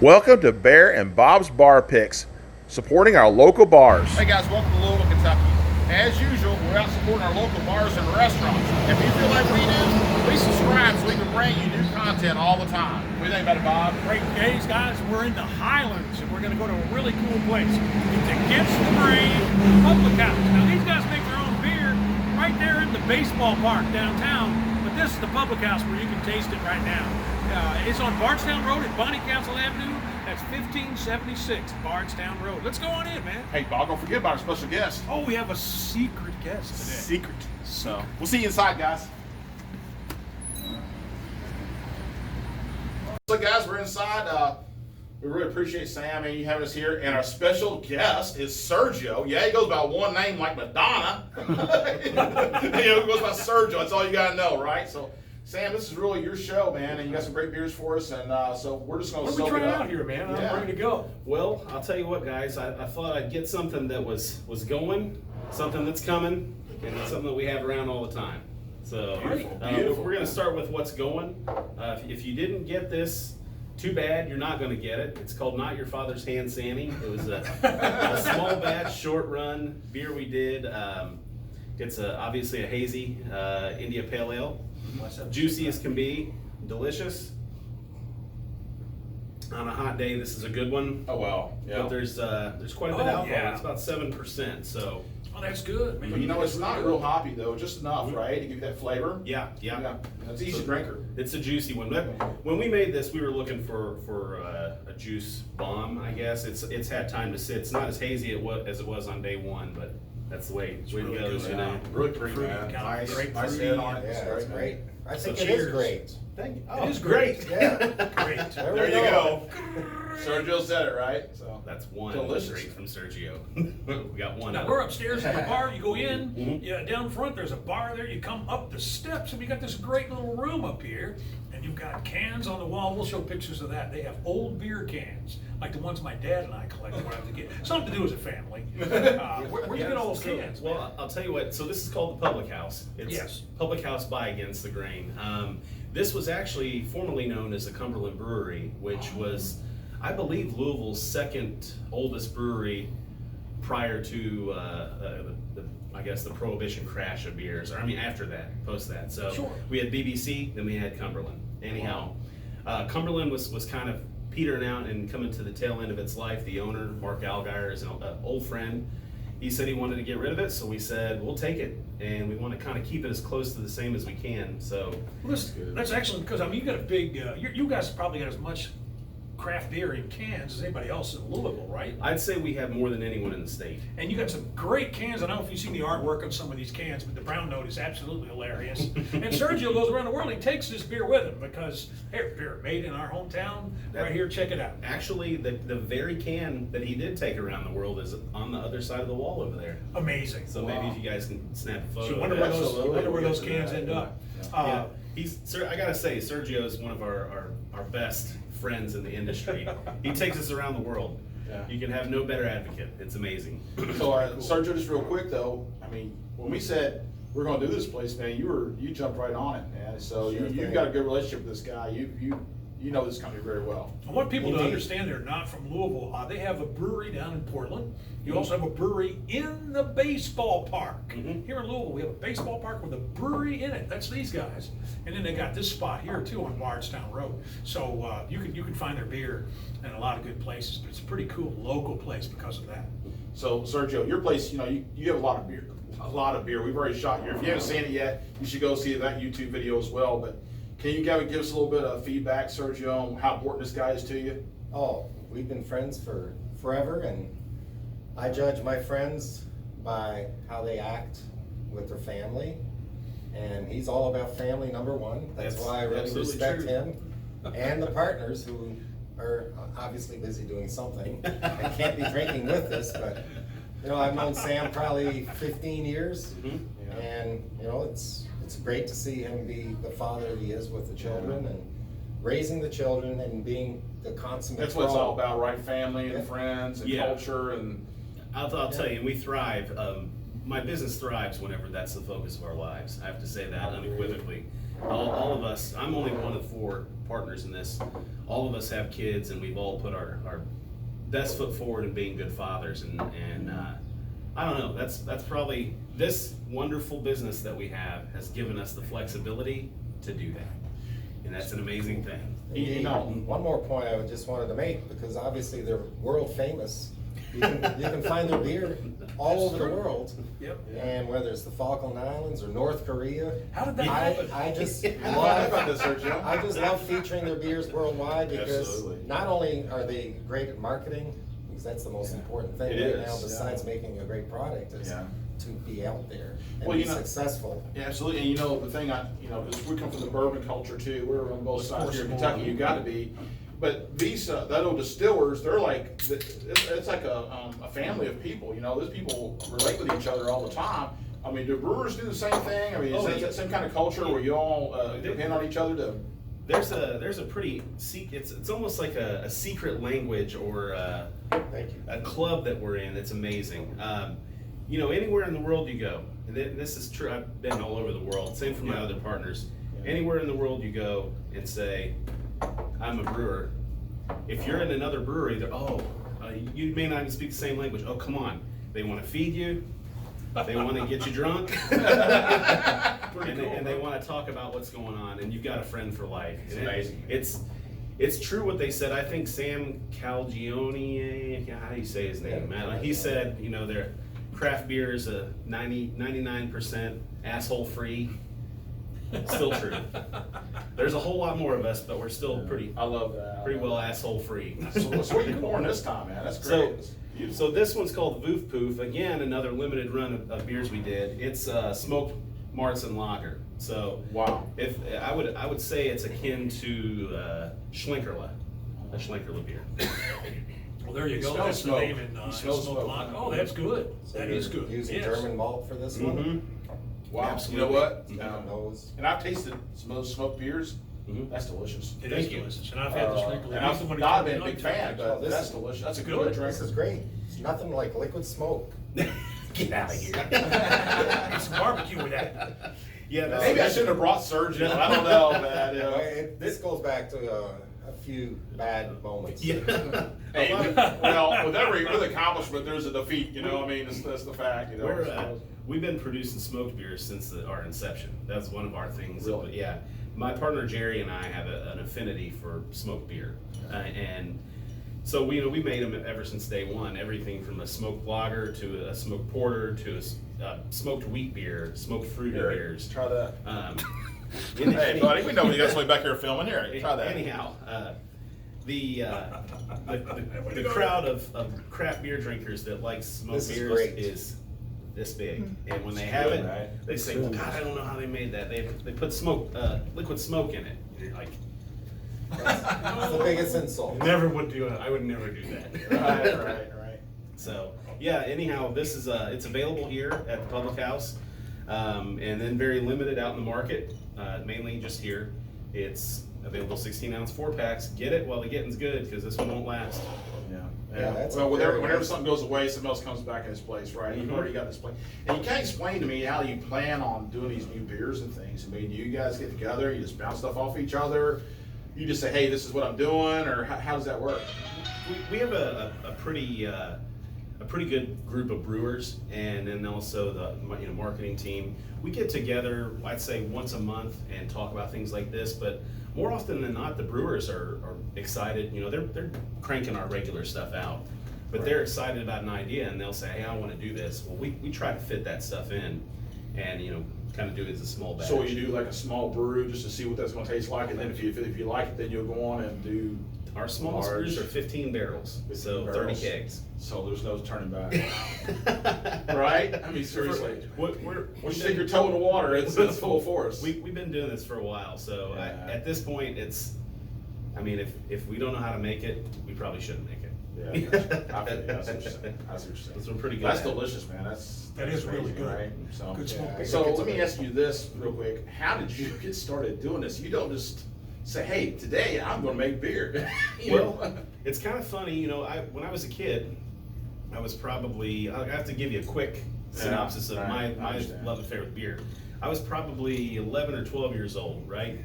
Welcome to Bear and Bob's Bar Picks, supporting our local bars. Hey guys, welcome to Louisville, Kentucky. As usual, we're out supporting our local bars and restaurants. If you feel like we do, please subscribe so we can bring you new content all the time. What do you think about it, Bob? Great days, guys. We're in the Highlands, and we're going to go to a really cool place. It's Against the Grain Public House. Now, these guys make their own beer right there in the baseball park downtown, but this is the public house where you can taste it right now. It's on Bardstown Road at Bonnie Council Avenue. That's 1576 Bardstown Road. Let's go on in, man. Hey, Bob, don't forget about our special guest. Oh, we have a secret guest today. Secret. So, we'll see you inside, guys. So, guys, we're inside. We really appreciate Sam and you having us here. And our special guest is Sergio. Yeah, he goes by one name like Madonna. He goes by Sergio. That's all you got to know, right? So, Sam, this is really your show, man, and you got some great beers for us, and so we're just going to soak it up. What are we trying out here, man? I'm ready to go. Well, I'll tell you what, guys. I thought I'd get something that was going, something that's coming, and something that we have around all the time. So Beautiful. We're going to start with what's going. If you didn't get this, too bad, you're not going to get it. It's called Not Your Father's Hand Sandy. It was a small batch, short run beer we did. It's obviously a hazy India Pale Ale. Juicy as can be, delicious. On a hot day, this is a good one. Oh, well, yeah. But there's quite a bit of alcohol. Yeah. It's about 7%. So. Oh, that's good, man. But you know, it's not real hoppy, though, just enough, right, to give you that flavor. Yeah. It's an easy drinker. It's a juicy one. When we made this, we were looking for a juice bomb. I guess it's had time to sit. It's not as hazy as it was on day one, but that's the way it really goes. good, You know. Really pretty, Fruity, man. kind of grapefruity. Nice head on it. Yeah, it's great. I think it cheers. is great. Thank you. It is great. Yeah. Great. There you go. Sergio said it, right? So That's one delicious. straight from Sergio. We got one. Now out. we're upstairs in the bar. You go in, down front. There's a bar there. You come up the steps, and we got this great little room up here. And you've got cans on the wall. We'll show pictures of that. They have old beer cans, like the ones my dad and I collected when I was a kid. Something to do as a family. Where'd you get all those cans? man? Well, I'll tell you what. So this is called the Public House. It's Yes. Public House by Against the Grain. This was actually formerly known as the Cumberland Brewery, which was, I believe, Louisville's second oldest brewery prior to I guess the Prohibition crash of beers. Or I mean, after that, post that. So Sure. we had BBC, then we had Cumberland. Anyhow, Cumberland was kind of petering out and coming to the tail end of its life. The owner, Mark Algier, is an old friend. He said he wanted to get rid of it, so we said, we'll take it. And we want to kind of keep it as close to the same as we can. So Well, that's excellent because I mean you got a big. You guys probably got as much craft beer in cans as anybody else in Louisville, right? I'd say we have more than anyone in the state. And you got some great cans. I don't know if you've seen the artwork on some of these cans, but the brown note is absolutely hilarious. And Sergio goes around the world. He takes this beer with him because hey, beer made in our hometown right here. Check it out. Actually, the very can that he did take around the world is on the other side of the wall over there. Amazing. So maybe if you guys can snap a photo. So of wonder that. where those, Absolutely. wonder where those We'll get cans to that. end up. Yeah. I gotta say, Sergio is one of our best friends in the industry. He takes us around the world. Yeah. You can have no better advocate. It's amazing. So, Sergio, just real quick though, I mean, when we said we're going to do this place, man, you jumped right on it, man. So Sure you've thing. got a good relationship with this guy. You know this company very well. I want people to Indeed. understand they're not from Louisville. They have a brewery down in Portland. You also have a brewery in the baseball park. Here in Louisville, we have a baseball park with a brewery in it. That's these guys. And then they got this spot here too on Bardstown Road. So you can find their beer in a lot of good places. But it's a pretty cool local place because of that. So Sergio, your place, you have a lot of beer. A lot of beer. We've already shot here. If you haven't seen it yet, you should go see that YouTube video as well. But can you give us a little bit of feedback, Sergio, on how important this guy is to you? Oh, we've been friends for forever, and I judge my friends by how they act with their family. And he's all about family, number one. That's why I really absolutely respect true. him. And the partners who are obviously busy doing something. I can't be drinking with this, but I've known Sam probably 15 years. And it's great to see him be the father he is with the children and raising the children and being the consummate. That's what it's pro. all about, right? Family and Yeah. friends and Yeah. culture and. I'll tell you, we thrive. My business thrives whenever that's the focus of our lives. I have to say that unequivocally. all of us, I'm only one of 4 partners in this. All of us have kids, and we've all put our best foot forward in being good fathers. And I don't know, that's probably, this wonderful business that we have has given us the flexibility to do that. And that's an amazing thing. You know, One more point I just wanted to make, because obviously they're world famous. You can find their beer all over the world. Yep. And whether it's the Falkland Islands or North Korea, How did that happen? I just How about this, love, Sergio? I just love featuring their beers worldwide, because Absolutely. not only are they great at marketing, because that's the most important thing It right now, is, besides making a great product, is Yeah. to be out there and Well, be you know- successful. Yeah, absolutely. And you know, the thing because we come from the bourbon culture too. We're on both sides here in Kentucky. You got to be. But these, that old distillers, they're like, it's like a family of people. You know, those people relate with each other all the time. I mean, do brewers do the same thing? I mean, is that same kind of culture where you all depend on each other to? There's a pretty it's almost like a secret language or Thank you. a club that we're in. It's amazing. You know, anywhere in the world you go, and this is true. I've been all over the world. Same for my other partners. Anywhere in the world you go and say, I'm a brewer. If you're in another brewery, they're you may not even speak the same language. Oh, come on. They want to feed you. They want to get you drunk. and they want to talk about what's going on. And you've got a friend for life. It's And amazing. It's true what they said. I think Sam Calgione, how do you say his name, man? He said, you know, their craft beer is a 99% asshole free. Still true. There's a whole lot more of us, but we're still pretty I love that. pretty well asshole free. So what are you pouring this time, man? That's So, great. It's beautiful. so this one's called Voof Poof. Again, another limited run of beers we did. It's smoked Marzen lager. So Wow. if I would say it's akin to Schlenkerla, a Schlenkerla beer. Well, there you You go. smell That's the smoke. name in You smell smoked smoke. lager. Oh, that's good. So That you're is good. Using Yes. German malt for this one? Mm-hmm. Wow. Absolutely. You know what? Nose. And I've tasted some of those smoked beers. Mhm. That's delicious. It Thank is you. delicious, and I've had the Schlenkerla. And I've Somebody not told me been a big to. fan, but this that's is delicious. That's a good. good This drink. is great. It's nothing like liquid smoke. Get out of here. Get some barbecue with that. Yeah, that's Maybe I shouldn't have brought Sergio. I don't know, man. You know. This goes back to a few bad moments. Yeah. Hey, well, with every accomplishment, there's a defeat. You know, I mean, that's the fact. You know. We've been producing smoked beers since our inception. That's one of our things. Really? But yeah, my partner Jerry and I have an affinity for smoked beer, and so we made them ever since day one. Everything from a smoked lager to a smoked porter to a smoked wheat beer, smoked fruity Here, beers. Try that. Hey, buddy, we know you guys way back here filming. Here, try that. Anyhow, the crowd of craft beer drinkers that like smoked This is beers great. is this big, and when they have good, it, right? they say, It's "God, I don't know how they made that. They put liquid smoke in it." And you're like, That's the biggest insult. never would do it. I would never do that. Right. So yeah. Anyhow, this is it's available here at the Public House, and then very limited out in the market. Mainly just here. It's available 16-ounce 4-packs. Get it while the getting's good, because this one won't last. Yeah, that's Well, very whenever nice. something goes away, something else comes back in its place, right? You've Mhm. already got this place. And you can't explain to me how you plan on doing these new beers and things. I mean, do you guys get together, you just bounce stuff off each other? You just say, hey, this is what I'm doing, or how does that work? We have a pretty good group of brewers, and then also the marketing team. We get together, I'd say once a month, and talk about things like this. But more often than not, the brewers are excited. You know, they're cranking our regular stuff out, but they're excited about an idea, and they'll say, "Hey, I want to do this." Well, we try to fit that stuff in, and kind of do it as a small batch. So you do like a small brew just to see what that's going to taste like, and then if you like it, then you'll go on and do. Our smallest large- brews are 15 barrels, 15 so 30 barrels. kegs. So there's no turning back, right? I mean, seriously. Once Once you stick your toe in the water, it's full force. We've been doing this for a while, so Yeah. at this point, if we don't know how to make it, we probably shouldn't make it. Yeah, I feel you. I see what you're saying. I see what you're saying. Those are pretty good. That's at it. delicious, man. That is really amazing, good. right? So, Good smoke. Yeah. so let me ask you this real quick. How did you get started doing this? You don't just say, "Hey, today I'm going to make beer." Well, it's kind of funny, when I was a kid, I was probably, I have to give you a quick synopsis of right, I my understand. love affair with beer. I was probably 11 or 12 years old, right?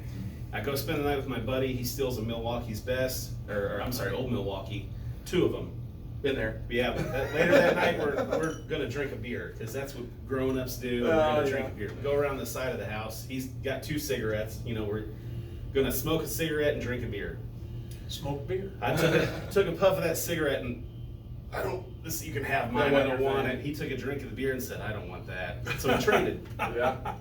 I go spend the night with my buddy. He steals a Milwaukee's Best, or I'm sorry, Old Milwaukee, 2 of them. Been there. Yeah, but later that night we're gonna drink a beer because that's what grown-ups do. We're gonna drink a beer. We go around the side of the house. He's got 2 cigarettes. You know, we're gonna smoke a cigarette and drink a beer. Smoke beer. I took a puff of that cigarette and I don't. This you can have mine. I don't want it. He took a drink of the beer and said, I don't want that. So we traded. Yeah.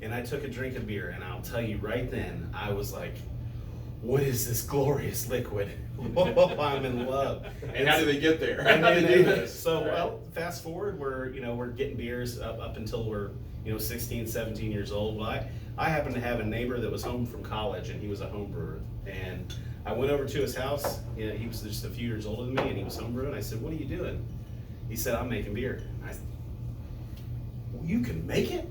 And I took a drink of beer, and I'll tell you right then, I was like, what is this glorious liquid? Oh, I'm in love. And how did they get there? And How did they do then, this? so, well, fast forward, we're getting beers up until we're, 16, 17 years old. Well, I happened to have a neighbor that was home from college, and he was a home brewer. And I went over to his house. He was just a few years older than me, and he was home brewing. I said, what are you doing? He said, I'm making beer. I said, well, you can make it?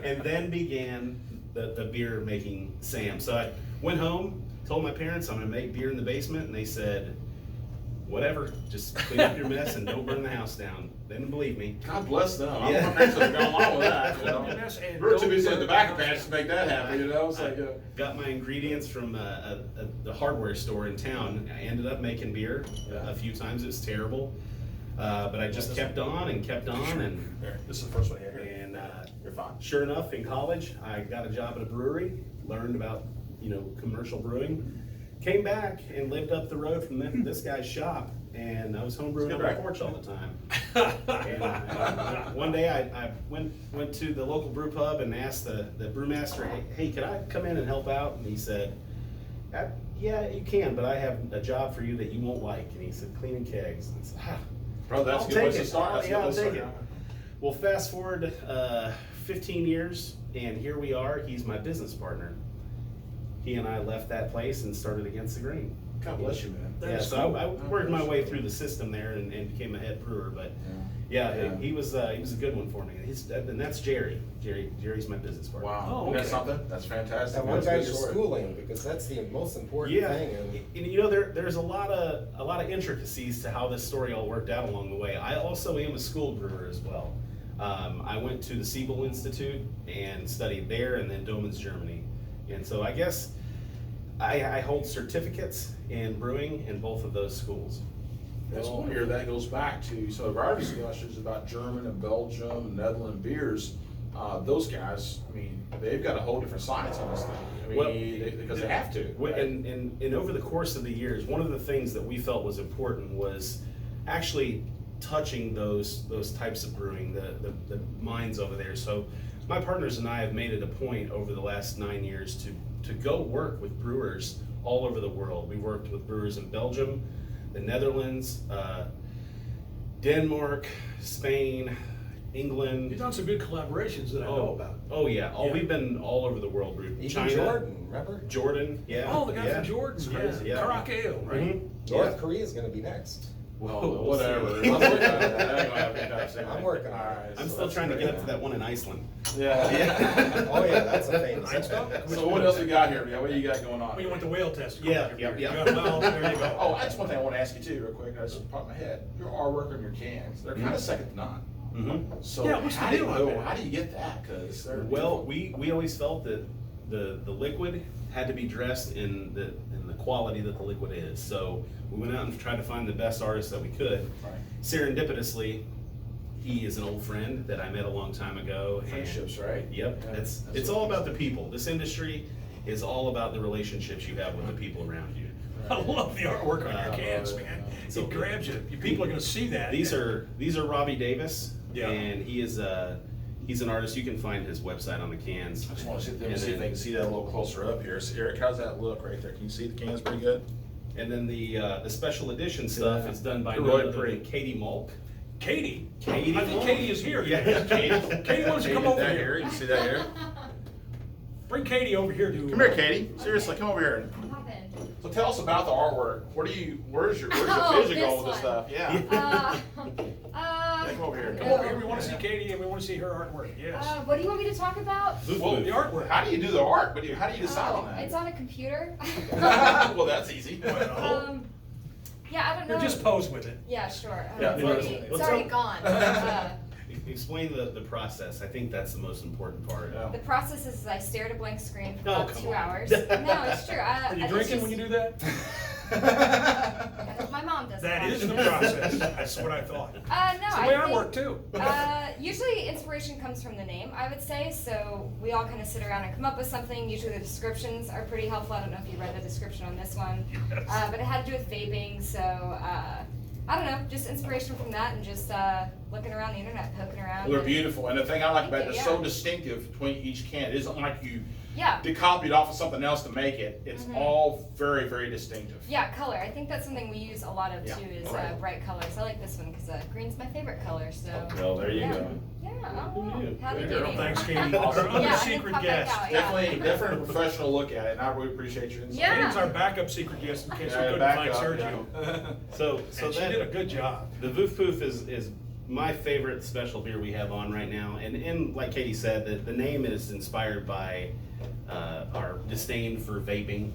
And then began the beer making Sam. So I went home, told my parents I'm gonna make beer in the basement, and they said, whatever, just clean up your mess and don't burn the house down. They didn't believe me. God bless them. I Yeah. don't know if they're going along with that. You know? Yes, and We're too don't busy in burn the back of the pants to make that happen. You know, it's like. Got my ingredients from the hardware store in town. I ended up making beer a few times. It was terrible, but I just kept on and kept on, and Here, this is the first one here. You're fine. sure enough, in college, I got a job at a brewery, learned about, commercial brewing, came back and lived up the road from this guy's shop, and I was homebrewing on my porch all the time. And one day I went to the local brew pub and asked the brewmaster, hey, could I come in and help out? And he said, yeah, you can, but I have a job for you that you won't like. And he said, cleaning kegs. And I said, Bro, that's I'll a good place take to it. start. That's a good I'll place to take start. it. Well, fast forward 15 years, and here we are. He's my business partner. He and I left that place and started Against the Grain. God bless you, man. Yeah, so I worked my way through the system there and became a head brewer. But yeah, he was a good one for me. And that's Jerry. Jerry's my business partner. Wow. Oh, That's okay. something. That's fantastic. And what That's a got good your story. schooling, because that's the most important Yeah, thing. And there's a lot of intricacies to how this story all worked out along the way. I also am a school brewer as well. I went to the Siebel Institute and studied there, and then Domens, Germany. And so I guess I hold certificates in brewing in both of those schools. Well, here that goes back to some of our discussions about German and Belgium and Netherlands beers. Those guys, I mean, they've got a whole different science on this thing. I mean, because they have to. Right? And over the course of the years, one of the things that we felt was important was actually touching those types of brewing, the minds over there. So my partners and I have made it a point over the last 9 years to go work with brewers all over the world. We worked with brewers in Belgium, the Netherlands, Denmark, Spain, England. You've done some good collaborations that I know about. Oh yeah. Yeah. We've been all over the world. even China, Jordan, remember? Jordan, yeah. Oh, the guy yeah. from Jordan, It's crazy, yeah. Karakeo, right? Mhm. North Yeah. Korea is gonna be next. Well, We'll whatever. see. I'm working on it. I ain't gonna have any time soon. I'm working on it. All right, I'm so still that's trying to great. get up to that one in Iceland. Yeah. Oh yeah, that's a famous. So what else we got here? What do you got going on? When you went to whale testing. Yeah. Well, there you go. Oh, that's one thing I want to ask you too, real quick. I just popped my head. Your artwork on your cans, they're kind of second to none. Mm-hmm. So Yeah, what's the how do deal you on know? that? How do you get that? Because Well, we always felt that the liquid had to be dressed in the quality that the liquid is. So we went out and tried to find the best artist that we could. Right. Serendipitously, he is an old friend that I met a long time ago. and- Friendships, right? Yep, Yeah, it's that's all what- about the people. This industry is all about the relationships you have with the people around you. I love the artwork on your cans, man. So It grabs you. People are gonna see that. These are Robbie Davis, Yeah. and he's an artist. You can find his website on the cans. I just want to see, And see if then- they can see that a little closer up here. So Eric, how's that look right there? Can you see the cans pretty good? And then the special edition stuff Yeah. is done by They're none really other pretty. than Katie Malk. Katie. Katie I think Malk. Katie is here. Yeah, Katie wants to come over that here. You see that here? Bring Katie over here to. Come here, Katie. Seriously, come over here. What happened? So tell us about the artwork. Where's your Oh, vision this going with this one. stuff? Yeah. Come over here. Come over here. We want to see Katie and we want to see her artwork. Yes. what do you want me to talk about? Well, The artwork. How do you do the art? How do you decide on It's that? on a computer. Well, that's easy. Yeah, I don't know. Or just pose with it. Yeah, sure. Yeah, It's let's- already, let's it's already hope- gone. explain the process. I think that's the most important part. The process is I stare at a blank screen for Oh, about come 2 on. hours. No, it's true. Are you drinking when you do that? My mom does That it. is the process. That's what I thought. No, It's the way I think, work too. Usually inspiration comes from the name, I would say. So we all kind of sit around and come up with something. Usually the descriptions are pretty helpful. I don't know if you read the description on this one, but it had to do with vaping. So I don't know, just inspiration from that and just looking around the internet, poking around. Well, they're and- beautiful, and the thing I like about it, Thank they're you, so yeah. distinctive between each can. It isn't like you Yeah. copied off of something else to make it. It's all very, very distinctive. Yeah, color. I think that's something we use a lot of Yeah. too is Right. bright colors. I like this one because green's my favorite color. So. Well, there you yeah. go. Yeah. Good for you. Howdy Good doody. Girl, thanks, Katie. Awesome. Our other Yeah, I can secret pop that guest. out, yeah. Definitely a professional look at it, and I really appreciate your insight. Yeah. Katie's our backup secret guest in case we couldn't back find up, Sergio. yeah. So And she did a good job. The Voof Poof is my favorite special beer we have on right now, and like Katie said, the name is inspired by our disdain for vaping.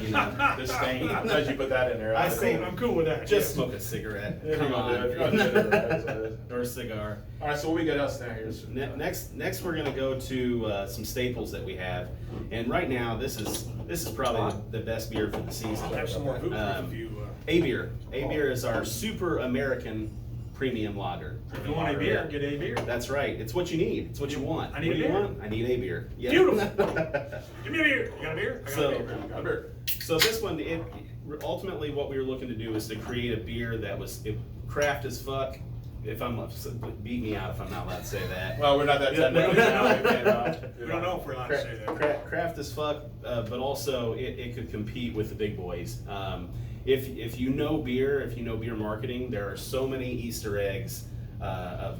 You know, Disdain. I'm glad you put that in there. I say- I'm cool with that. just yeah. smoke a cigarette. If you're Come gonna do it, if you're on, gonna do it, that's what it is. or a cigar. All right, so what we got else now here? Next we're gonna go to some staples that we have, and right now this is probably the best beer for the season. I'll have some more food Um, if you. A beer. A beer is our super American premium lager. If you want a beer, get a beer. That's right. It's what you need. It's what you want. I need What a do you beer. want? I need a beer. Yeah. Beautiful. Give me a beer. You got a beer? I got So- a beer. Got a beer. So this one, ultimately what we were looking to do is to create a beer that was craft as fuck. If I'm beat me out if I'm not allowed to say that. Well, we're not that technical now. We don't know if we're allowed to say that. Craft as fuck, but also it could compete with the big boys. If you know beer, if you know beer marketing, there are so many Easter eggs of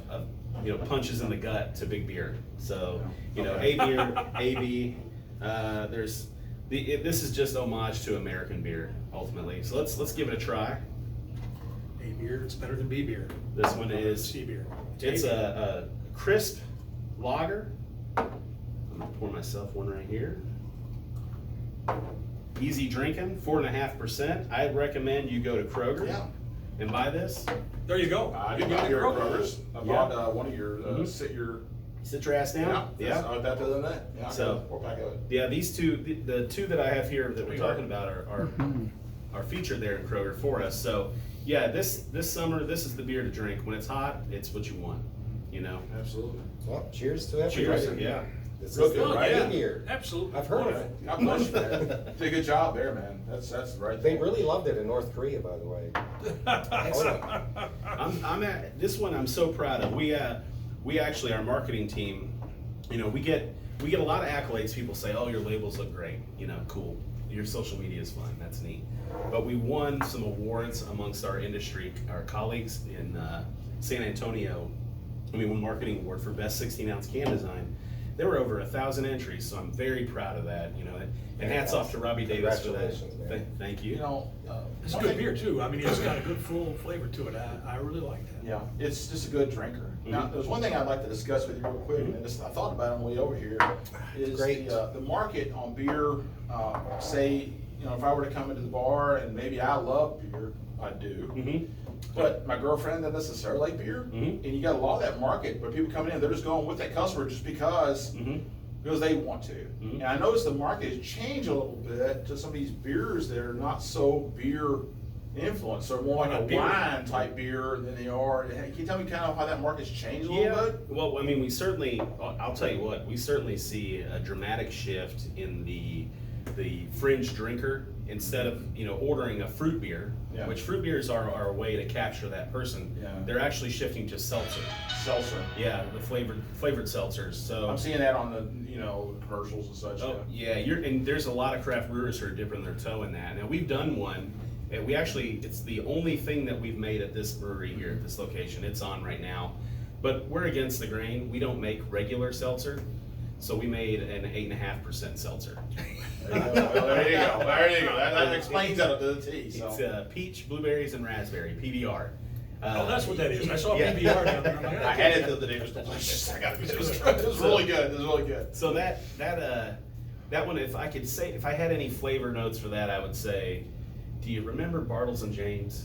punches in the gut to big beer. So A beer, AB. This is just homage to American beer ultimately. So let's give it a try. A beer, it's better than B beer. This one is C beer. it's a crisp lager. I'm gonna pour myself one right here. Easy drinking, 4.5%. I recommend you go to Kroger Yeah. and buy this. There you go. I You did get buy it your Kroger. Kroger's. I bought one of your sit your Sit your ass down. I bought that the other day. Yeah. So- 4-pack of it. Yeah, these two, the two that I have here that we're talking about are featured there in Kroger for us. So yeah, this summer, this is the beer to drink. When it's hot, it's what you want. Absolutely. Well, cheers to everybody. Cheers. Yeah. This Real is good, the right? A beer. Absolutely. I've heard of it. God bless you, man. You did a good job there, man. That's the right They thing. really loved it in North Korea, by the way. I'm at this one. I'm so proud of. We actually, our marketing team, we get a lot of accolades. People say, "Oh, your labels look great." Cool. Your social media is fun. That's neat. But we won some awards amongst our industry, our colleagues in San Antonio. We won marketing award for best 16-ounce can design. There were over 1,000 entries, so I'm very proud of that. And hats off to Robbie Davis for that. Congratulations, man. Thank you. It's a good beer too. I mean, it's got a good full flavor to it. I really like that. Yeah, it's just a good drinker. Now, there's one thing I'd like to discuss with you real quick, and I thought about it on the way over here, is Great. the market on beer. Say, if I were to come into the bar, and maybe I love beer, I do, Mhm. but my girlfriend doesn't necessarily like beer, Mhm. and you got a lot of that market where people coming in, they're just going with that customer just because they want to. Mhm. And I noticed the market has changed a little bit to some of these beers that are not so beer influenced, or more like a Not beer. wine type beer than they are. Can you tell me kind of how that market's changed a little bit? Well, I mean, I'll tell you what, we certainly see a dramatic shift in the fringe drinker. Instead of, ordering a fruit beer, Yeah. which fruit beers are a way to capture that person, Yeah. they're actually shifting to seltzer. Seltzer. Yeah, the flavored seltzers. So I'm seeing that on the commercials and such. Oh, yeah, and there's a lot of craft brewers who are dipping their toe in that. Now, we've done one, and it's the only thing that we've made at this brewery here at this location. It's on right now. But we're against the grain. We don't make regular seltzer, so we made an 8.5% seltzer. There you go. Well, there you go. There you go. That explains that to the T. So. It's peach, blueberries, and raspberry, PBR. Oh, that's what that is. I saw Yeah. PBR down there. I'm like, I had it the other day. It was delicious. It was really good. It was really good. So that one, if I had any flavor notes for that, I would say, do you remember Bartles and James?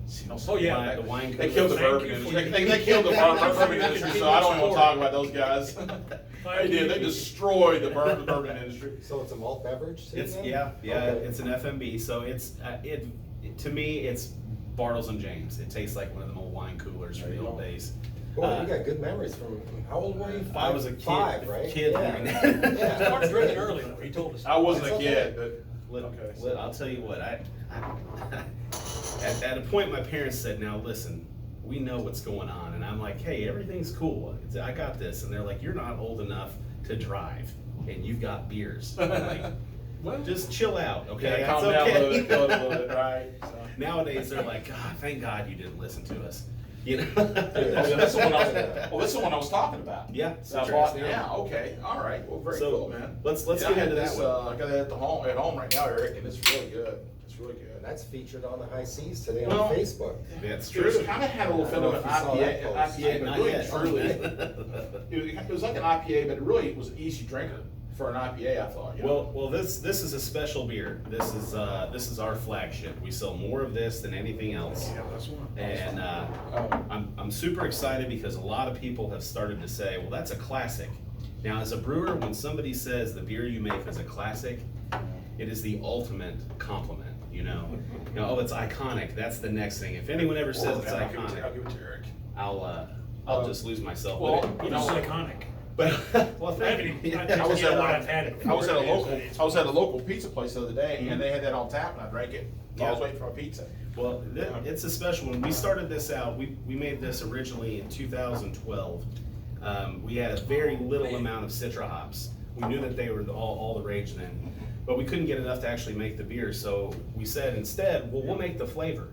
You know, Oh, yeah. The wine they killed the Thank bourbon you industry. for- They killed the Thank you for bourbon your industry, so I don't even want to continued talk about those guys. They did. They Thank you. destroyed the bourbon industry. So it's a malt beverage too It's then? yeah, Okay. it's an FMB. So it's to me it's Bartles and James. It tastes like one of them old wine coolers from There the you old go. days. Boy, you got good memories from, how old were you? I was a kid, Five, right? kid Yeah. doing that. Yeah. Started drinking early though, he told us. I wasn't That's a kid, okay. but I'll tell you what. At a point, my parents said, "Now listen, we know what's going on," and I'm like, "Hey, everything's cool. I got this." And they're like, "You're not old enough to drive, and you've got beers. I'm like, Well, just chill out, okay? yeah, calm That's down a little okay." bit, a little bit, right? So. Nowadays, they're like, "God, thank God you didn't listen to us." You know? Oh, this is the one I was talking about. Yeah, So I citrus, bought, yeah. yeah, okay, all right, well, very So, cool, man. let's Yeah, get I had into that this, one. I got it at home right now, Eric, and it's really good. It's really good. And that's featured on the High Seas today Well, on Facebook. That's It was true. kind of had a little I bit don't of an know if you saw that IPA, post. but Not really yet. truly, it was like an IPA, but it really was an easy drinker for an IPA, I thought. You know? Well, this is a special beer. This is our flagship. We sell more of this than anything else. yeah, that's one. And I'm super excited because a lot of people have started to say, well, that's a classic. Now, as a brewer, when somebody says the beer you make is a classic, it is the ultimate compliment, you know? Oh, it's iconic. That's the next thing. If anyone ever says it's I'll give iconic, it to Eric. I'll just lose myself. Well, with it. you This is know, iconic. But well, I thank haven't you. even- I was You know at what, I've had it I was at a before. local It's- I was at a local pizza place the other day, and they had that on tap, and I drank it. I was Yeah. waiting for a pizza. Well, it's a special one. We started this out, we made this originally in 2012. We had a very little amount of Citra hops. We knew that they were all the rage then, but we couldn't get enough to actually make the beer, so we said instead, well, we'll make the flavor.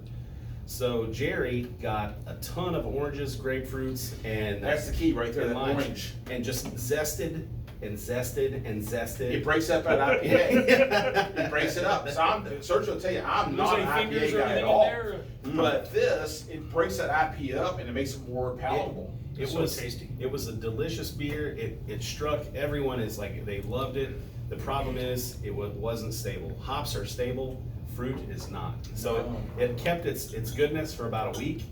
So Jerry got a ton of oranges, grapefruits, and That's the key right there, and that limes, orange. and just zested and zested and zested. It breaks up that IPA. It breaks it up. So Sergio will tell you, I'm not an Lose any fingers IPA or guy at anything in all. there? But this, it breaks that IPA up and it makes it more palatable. It So was tasty. It was a delicious beer. It struck everyone as like they loved it. The problem is it wasn't stable. Hops are stable, fruit is not. So it kept its goodness for about a week,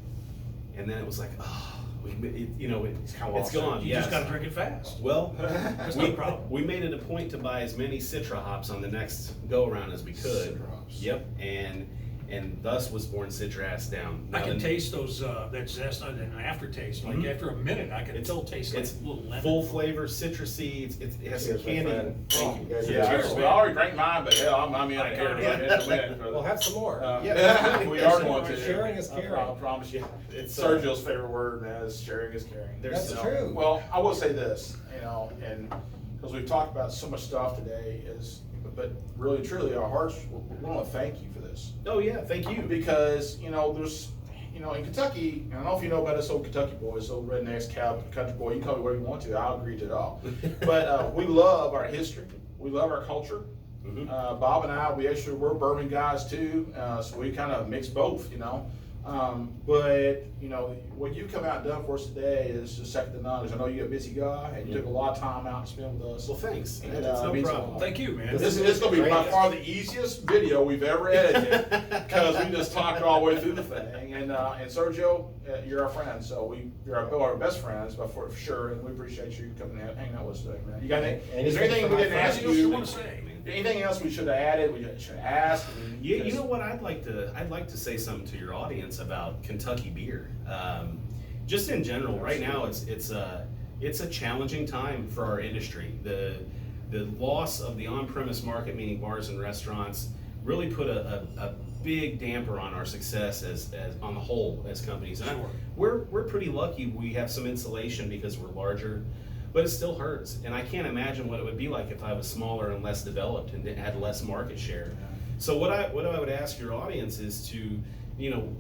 and then it was like, oh, it's gone. You Yes. just gotta drink it fast. Well, That's no problem. we made it a point to buy as many Citra hops on the next go around as we could. Citra hops. Yep, and thus was born Citra Down. I Now, can taste those, that zest and an aftertaste. Like Mhm. after a minute, I can still taste like It's a little lemon. full flavor, citrusy. It has some Cheers, my candy. friend. Thank you. You guys are Yeah, Cheers, well, man. I already drank mine, but hell, I'm in I it got here. it. Well, have some more. Yeah. We are going to. Sharing is caring. I promise you. It's, Sergio's favorite word, man, is sharing is caring. There's That's some- true. Well, I will say this, and because we've talked about so much stuff today, but really and truly, our hearts, we want to thank you for this. Oh yeah, thank you. Because, there's, in Kentucky, I don't know if you know about us old Kentucky boys, old rednecks, country boy, you can call me whatever you want to, I'll agree to it all. But we love our history, we love our culture. Mhm. Bob and I, we're bourbon guys too, so we kind of mix both, But, what you come out and done for us today is just second to none. 'Cause I know you're a busy guy and you took a lot of time out to spend with us. Well, thanks. And, It's no it means a problem. lot. Thank you, man. This is going to be by far the easiest video we've ever edited because we just talked all the way through the thing. And Sergio, you're our friend, so you're our best friends, but for sure, and we appreciate you coming out, hanging out with us today, man. You got is there anything we didn't ask Anything else you you? wanna say? Anything else we should have added? We should have asked? You know what? I'd like to say something to your audience about Kentucky beer. Just in general, right now it's a challenging time for our industry. The loss of the on-premise market, meaning bars and restaurants, really put a big damper on our success as on the whole as companies. And Sure. we're pretty lucky. We have some insulation because we're larger, but it still hurts. And I can't imagine what it would be like if I was smaller and less developed and had less market share. So what I would ask your audience is to,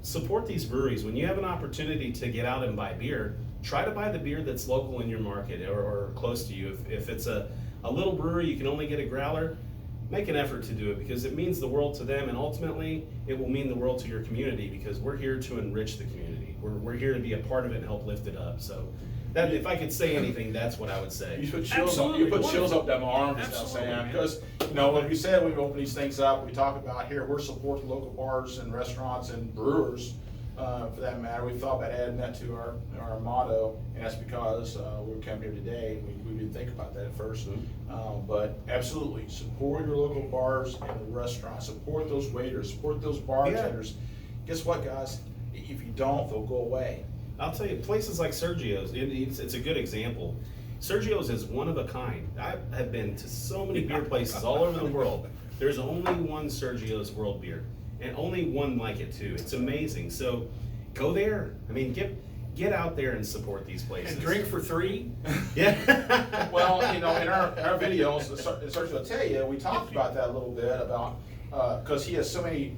support these breweries. When you have an opportunity to get out and buy beer, try to buy the beer that's local in your market or close to you. If it's a little brewery, you can only get a growler, make an effort to do it because it means the world to them, and ultimately it will mean the world to your community because we're here to enrich the community. We're here to be a part of it and help lift it up. So that, if I could say anything, that's what I would say. You put chills Absolutely. up down my arm just now Absolutely, saying, man. because, like we said, when we open these things up, we talk about here, we're supporting local bars and restaurants and brewers. for that matter. We thought about adding that to our motto, and that's because we came here today. We didn't think about that at first, but absolutely support your local bars and restaurants. Support those waiters. Support those bartenders. Guess what, guys? If you don't, they'll go away. I'll tell you, places like Sergio's, it's a good example. Sergio's is one of a kind. I have been to so many beer places all over the world. There's only one Sergio's World Beer, and only one like it too. It's amazing. So go there. I mean, get out there and support these places. And drink for free. Yeah. Well, in our videos, Sergio will tell you, we talked about that a little bit about because he has so many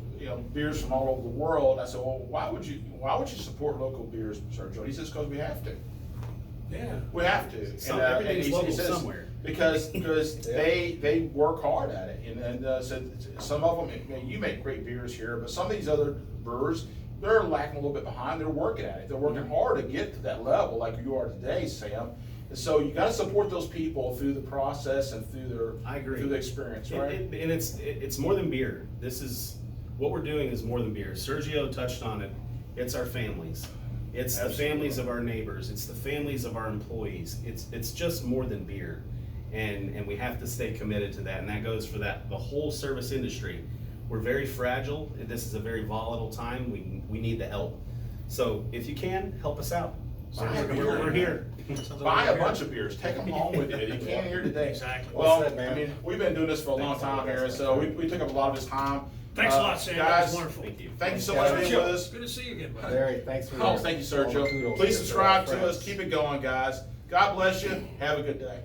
beers from all over the world. I said, well, why would you support local beers, Sergio? And he says, because we have to. Yeah. We have to. Everything's and local says, somewhere. Because they work hard at it, and so some of them, you make great beers here, but some of these other brewers, they're lacking a little bit behind. They're working at it. They're working hard to get to that level like you are today, Sam. And so you got to support those people through the process and through the experience, right? And it's more than beer. This is what we're doing is more than beer. Sergio touched on it. It's our families. It's the families of our neighbors. It's the families of our employees. It's just more than beer, and we have to stay committed to that. And that goes for the whole service industry. We're very fragile. This is a very volatile time. We need the help. So if you can, help us out. We're here. Buy a bunch of beers. Take them home with you. You can't here today. Exactly. Well, Well said, man. I mean, we've been doing this for a long time here, so we took up a lot of his time. Thanks a lot, Sam. That Guys, was wonderful. Thank you. thank you so much for being with us. Good to see you again, buddy. Larry, thanks for Oh, thank you, all the Sergio. kudos Please here for subscribe our to us. friends. Keep it going, guys. God bless you. Have a good day.